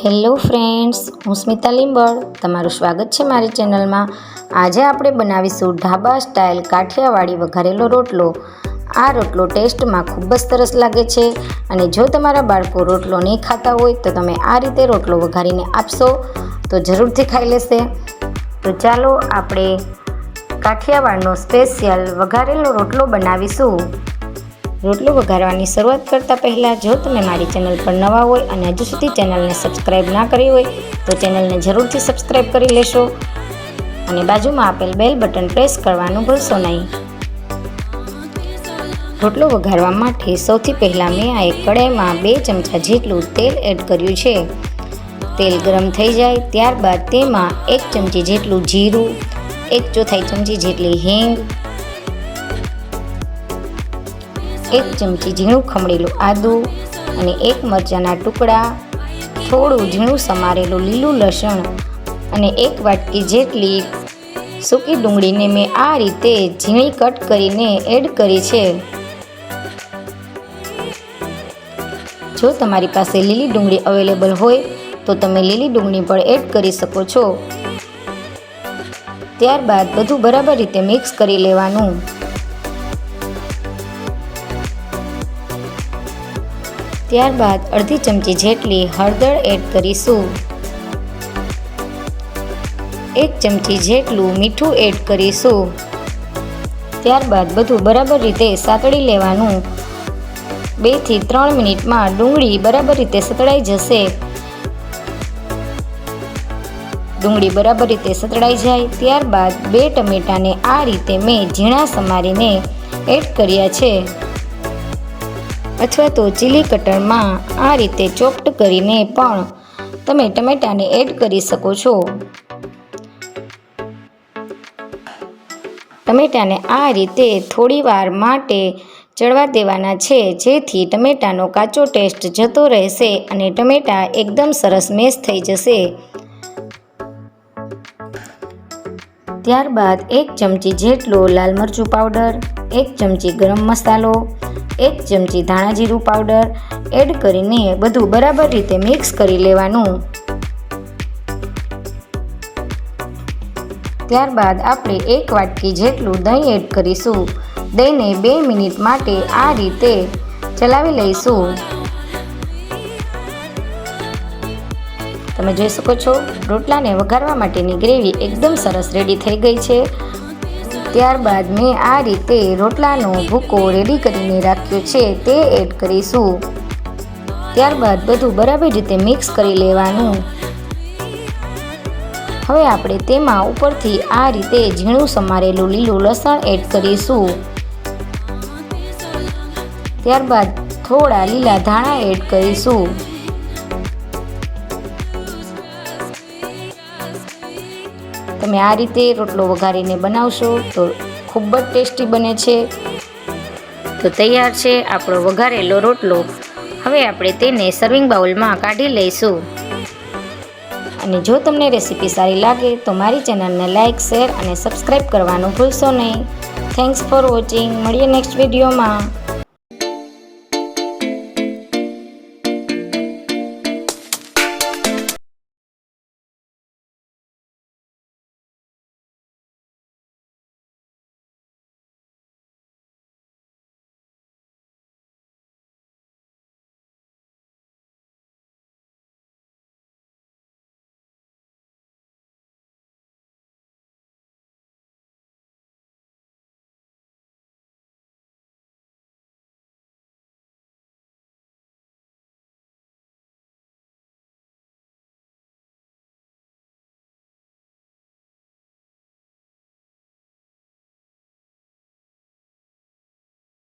Hello friends, હું સ્મિતા લીંબડ તમારું સ્વાગત છે મારી ચેનલમાં। આજે આપણે બનાવીશું ઢાબા સ્ટાઇલ કાઠિયાવાડી વઘારેલો રોટલો। આ રોટલો ટેસ્ટમાં ખૂબ જ સરસ લાગે છે અને જો તમારા બાળકો રોટલો નહીં ખાતા હોય તો તમે આ રીતે રોટલો વઘારીને આપશો તો જરૂરથી ખાઈ લેશે। તો ચાલો આપણે કાઠિયાવાડનો સ્પેશિયલ વઘારેલો રોટલો બનાવીશું। રોટલો વઘારવાની શરૂઆત કરતાં પહેલાં જો તમે મારી ચેનલ પર નવા હોય અને હજુ સુધી ચેનલને સબસ્ક્રાઈબ ના કરી હોય તો ચેનલને જરૂરથી સબસ્ક્રાઈબ કરી લેશો અને બાજુમાં આપેલ બેલ બટન પ્રેસ કરવાનું ભૂલશો નહીં। રોટલો વઘારવા માટે સૌથી પહેલાં મેં આ એક કડાઈમાં 2 ચમચા જેટલું તેલ એડ કર્યું છે। તેલ ગરમ થઈ જાય ત્યારબાદ તેમાં 1 ચમચી જેટલું જીરું, 1/4 ચમચી જેટલી હિંગ, 1 ચમચી ઝીણું ખમણેલું આદું અને 1 મરચાંના ટુકડા, થોડું ઝીણું સમારેલું લીલું લસણ અને 1 વાટકી જેટલી સૂકી ડુંગળીને મેં આ રીતે ઝીણી કટ કરીને એડ કરી છે। જો તમારી પાસે લીલી ડુંગળી અવેલેબલ હોય તો તમે લીલી ડુંગળી પણ એડ કરી શકો છો। ત્યારબાદ બધું બરાબર રીતે મિક્સ કરી લેવાનું। ત્યારબાદ અડધી ચમચી જેટલી હળદર એડ કરીશું, 1 ચમચી જેટલું મીઠું એડ કરીશું। ત્યારબાદ બધું બરાબર રીતે સાતળી લેવાનું। 2 થી 3 મિનિટમાં ડુંગળી બરાબર રીતે સતળાઈ જશે। ડુંગળી બરાબર રીતે સતળાઈ જાય ત્યારબાદ 2 ટમેટાને આ રીતે મેં ઝીણા સમારીને એડ કર્યા છે અથવા તો ચીલી કટરમાં આ રીતે ચોપ્ડ કરીને પણ તમે ટમેટાને એડ કરી શકો છો। ટમેટાને આ રીતે થોડી વાર માટે ચડવા દેવાના છે જેથી ટમેટાનો કાચો ટેસ્ટ જતો રહેશે અને ટમેટા એકદમ સરસ મેશ થઈ જશે। ત્યારબાદ 1 ચમચી જેટલો લાલ મરચું પાવડર, 1 ચમચી ગરમ મસાલો, 1 ચમચી ધાણા જીરું પાવડર એડ કરીને બધું બરાબર રીતે મિક્સ કરી લેવાનું। ત્યારબાદ આપણે 1 વાટકી જેટલું દહીં એડ કરીશું। દહીંને 2 મિનિટ માટે આ રીતે ચલાવી લઈશું। તમે જોઈ શકો છો રોટલાને વઘારવા માટેની ગ્રેવી એકદમ સરસ રેડી થઈ ગઈ છે। ત્યારબાદ મેં આ રીતે રોટલાનો ભૂકો રેડી કરીને રાખ્યો છે તે એડ કરીશું। ત્યારબાદ બધું બરાબર રીતે મિક્સ કરી લેવાનું। હવે આપણે તેમાં ઉપરથી આ રીતે ઝીણું સમારેલું લીલું લસણ એડ કરીશું। ત્યારબાદ થોડા લીલા ધાણા એડ કરીશું। તમે આ રીતે રોટલો વઘારીને બનાવશો તો ખૂબ જ ટેસ્ટી બને છે। તો તૈયાર છે આપણો વઘારેલો રોટલો। હવે આપણે તેને સર્વિંગ બાઉલમાં કાઢી લઈશું અને જો તમને રેસીપી સારી લાગે તો મારી ચેનલને લાઇક, શેર અને સબસ્ક્રાઈબ કરવાનું ભૂલશો નહીં। Thanks for watching. મળીએ નેક્સ્ટ વિડીયોમાં।